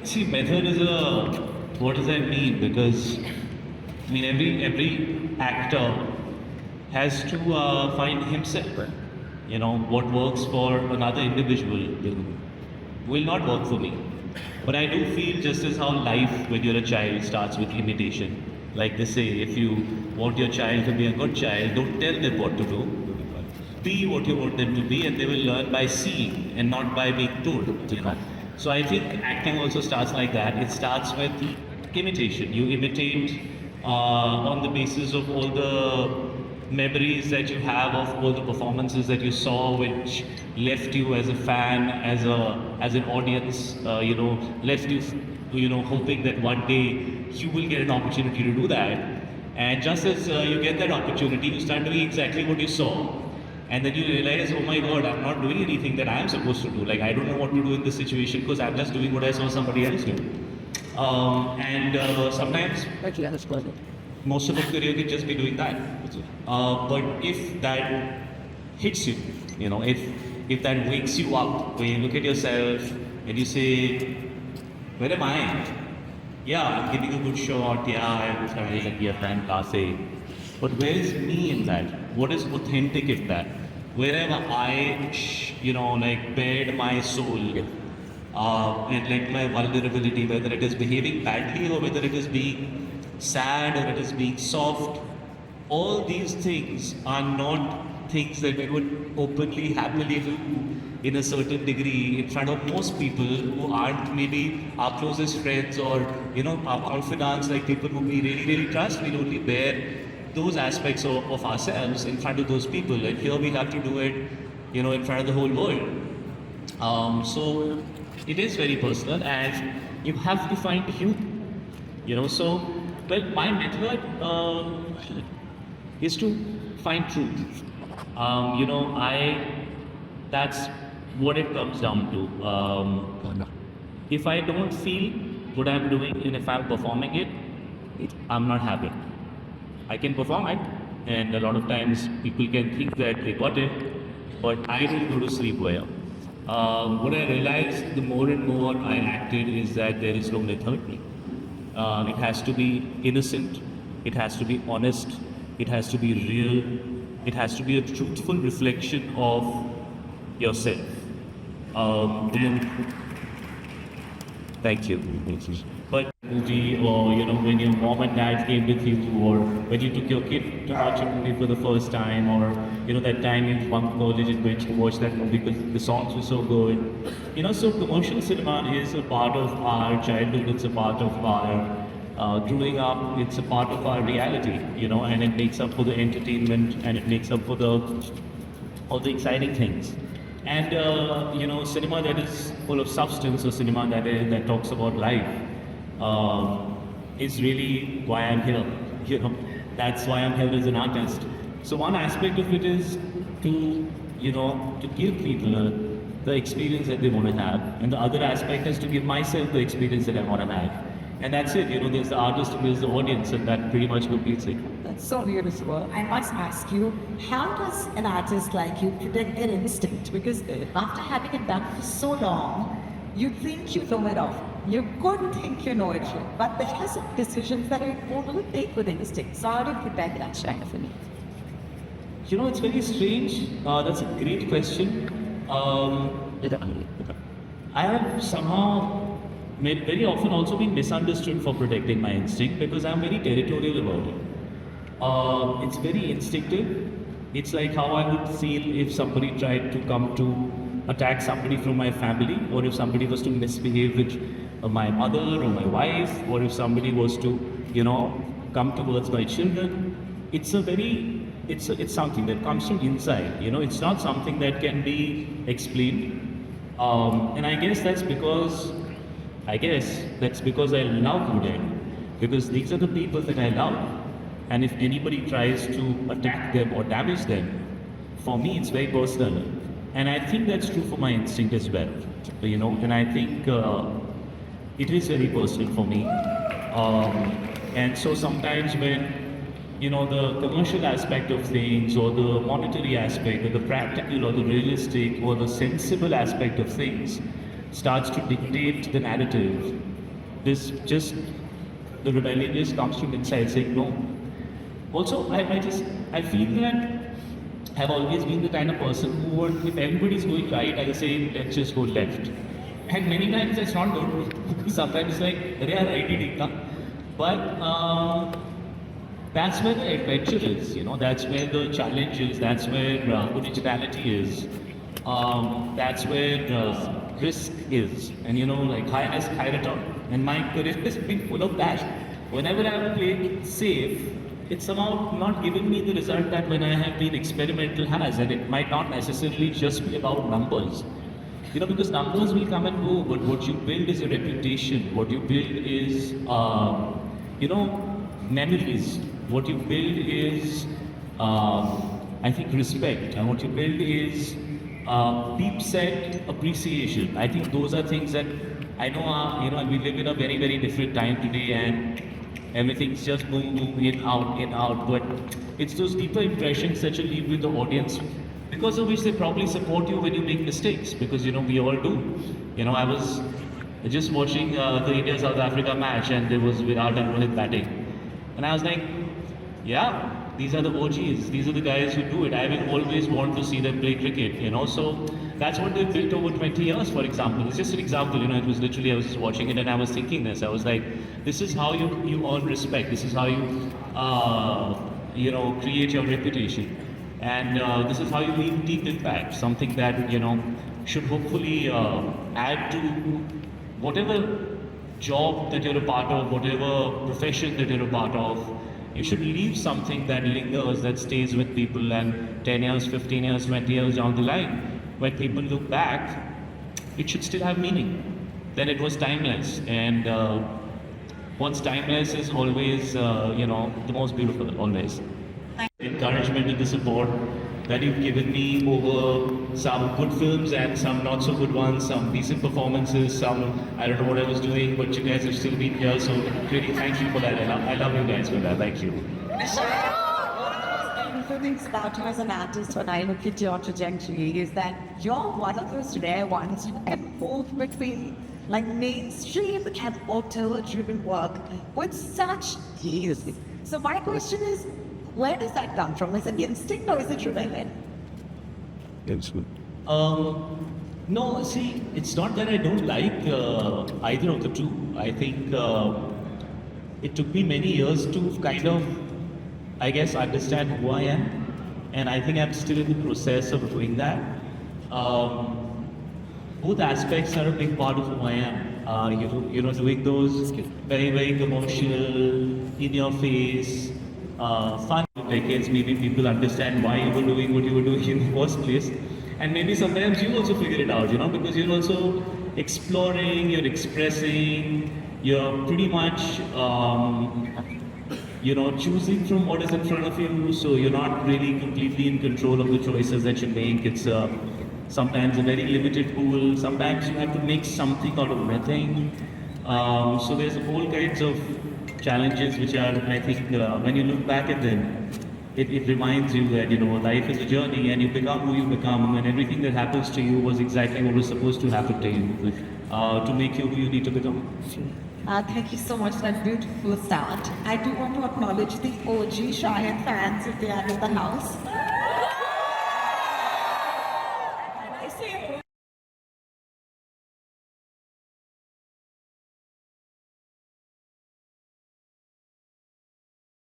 See, method is a, what does that mean? Because I mean, every actor has to find himself. You know, what works for another individual will not work for me. But I do feel just as how life, when you're a child, starts with imitation. Like they say, if you want your child to be a good child, don't tell them what to do. Be what you want them to be, and they will learn by seeing and not by being told. You know? So I think acting also starts like that. It starts with imitation. You imitate on the basis of all the memories that you have of all the performances that you saw, which left you as a fan, as an audience, left you, hoping that one day you will get an opportunity to do that. And just as you get that opportunity, you start doing exactly what you saw. And then you realize, oh my God, I'm not doing anything that I'm supposed to do. Like, I don't know what to do in this situation because I'm just doing what I saw somebody else do. Sometimes most of your career can just be doing that. But if that hits you, if that wakes you up, when you look at yourself and you say, where am I? Yeah, I'm giving a good shot. Yeah, I'm trying to be a fan class A. But where is me in that? What is authentic in that? Wherever I, bared my soul and let my vulnerability, whether it is behaving badly or whether it is being sad or it is being soft, all these things are not things that we would openly, happily do in a certain degree in front of most people who aren't maybe our closest friends or, our confidants, like people who we really, really trust. We'll only bear those aspects of ourselves in front of those people, and here we have to do it, in front of the whole world. So it is very personal, and you have to find you. So, well, my method is to find truth. That's what it comes down to. If I don't feel what I'm doing, and if I'm performing it, I'm not happy. I can perform it, and a lot of times people can think that they got it, but I don't go to sleep well. What I realized the more and more I acted is that there is no method. It has to be innocent, it has to be honest, it has to be real, it has to be a truthful reflection of yourself. Thank you. But movie, or when your mom and dad came with you, or when you took your kid to watch a movie for the first time, or that time you bunked college and went to watch that movie because the songs were so good. So commercial cinema is a part of our childhood. It's a part of our growing up. It's a part of our reality. And it makes up for the entertainment, and it makes up for all the exciting things. And cinema that is full of substance, or cinema that talks about life, is really why I'm here. That's why I'm here as an artist. So one aspect of it is to give people the experience that they want to have, and the other aspect is to give myself the experience that I want to have. And that's it. There's the artist and there's the audience, and that pretty much completes it. That's so beautiful. I must ask you, how does an artist like you protect their instinct? Because after having it done for so long, you think you know it all. You could think you know it all, but there are some decisions that you only take with instinct. So how do you protect that, Shahid? It's very strange. That's a great question. I have somehow very often also been misunderstood for protecting my instinct because I'm very territorial about it. It's very instinctive. It's like how I would feel if somebody tried to come to attack somebody from my family, or if somebody was to misbehave with my mother or my wife, or if somebody was to, come towards my children. It's something that comes from inside. It's not something that can be explained. And I guess that's because I love them, because these are the people that I love. And if anybody tries to attack them or damage them, for me it's very personal. And I think that's true for my instinct as well. And I think it is very personal for me. And so sometimes when the commercial aspect of things, or the monetary aspect, or the practical, or the realistic, or the sensible aspect of things starts to dictate the narrative, This just, the rebellion just comes from inside saying no. Also, I feel that I've always been the kind of person who would, if everybody's going right, I'll say, let's just go left. And many times it's not good. Sometimes it's like, "Arey, right hi theek tha." But that's where the adventure is, you know, that's where the challenge is, that's where originality is, that's where risk is, and you know, like high risk, high return. And my career has been full of that. Whenever I've played safe, it's somehow not giving me the result that when I have been experimental has, and it might not necessarily just be about numbers. You know, because numbers will come and go, but what you build is a reputation. What you build is, you know, memories. What you build is, I think, respect. And what you build is deep set appreciation. I think those are things that I know are, you know, we live in a very, very different time today, and everything's just boom, boom, in, out. But it's those deeper impressions that you leave with the audience, because of which they probably support you when you make mistakes, because, you know, we all do. You know, I was just watching the India-South Africa match, and there was Virat and Rohit batting. And I was like, yeah, these are the OGs, these are the guys who do it. I will always want to see them play cricket, you know. So that's what they built over 20 years, for example. It's just an example, you know, it was literally, I was just watching it and I was thinking this. I was like, this is how you earn respect. This is how you know, create your reputation. And this is how you leave deep impact, something that, you know, should hopefully add to whatever job that you're a part of, whatever profession that you're a part of. You should leave something that lingers, that stays with people, and 10 years, 15 years, 20 years down the line, when people look back, it should still have meaning. Then it was timeless, and what's timeless is always, you know, the most beautiful, always. Encouragement and the support that you've given me over some good films and some not so good ones, some decent performances, some, I don't know what I was doing, but you guys have still been here, so really thank you for that. I love you guys for that. Thank you. Beautiful things about you as an artist when I look at your trajectory is that you're one of those rare ones who can move between like mainstream and auteur-driven work with such ease. So my question is, where does that come from? Is it instinct or is it rebellion? It's good. No, see, it's not that I don't like either of the two. I think it took me many years to kind of, I guess, understand who I am. And I think I'm still in the process of doing that. Both aspects are a big part of who I am. You know, doing those very, very commercial, in your face, fun decades, maybe people understand why you were doing what you were doing in the first place. And maybe sometimes you also figure it out, you know, because you're also exploring, you're expressing, you're pretty much, you know, choosing from what is in front of you. So you're not really completely in control of the choices that you make. It's sometimes a very limited pool. Sometimes you have to make something out of nothing. So there's all kinds of challenges which are, I think, when you look back at them, it reminds you that, you know, life is a journey and you become who you become, and everything that happens to you was exactly what was supposed to happen to you to make you who you need to become. Thank you so much for that beautiful start. I do want to acknowledge the OG Shahid fans if they are in the house.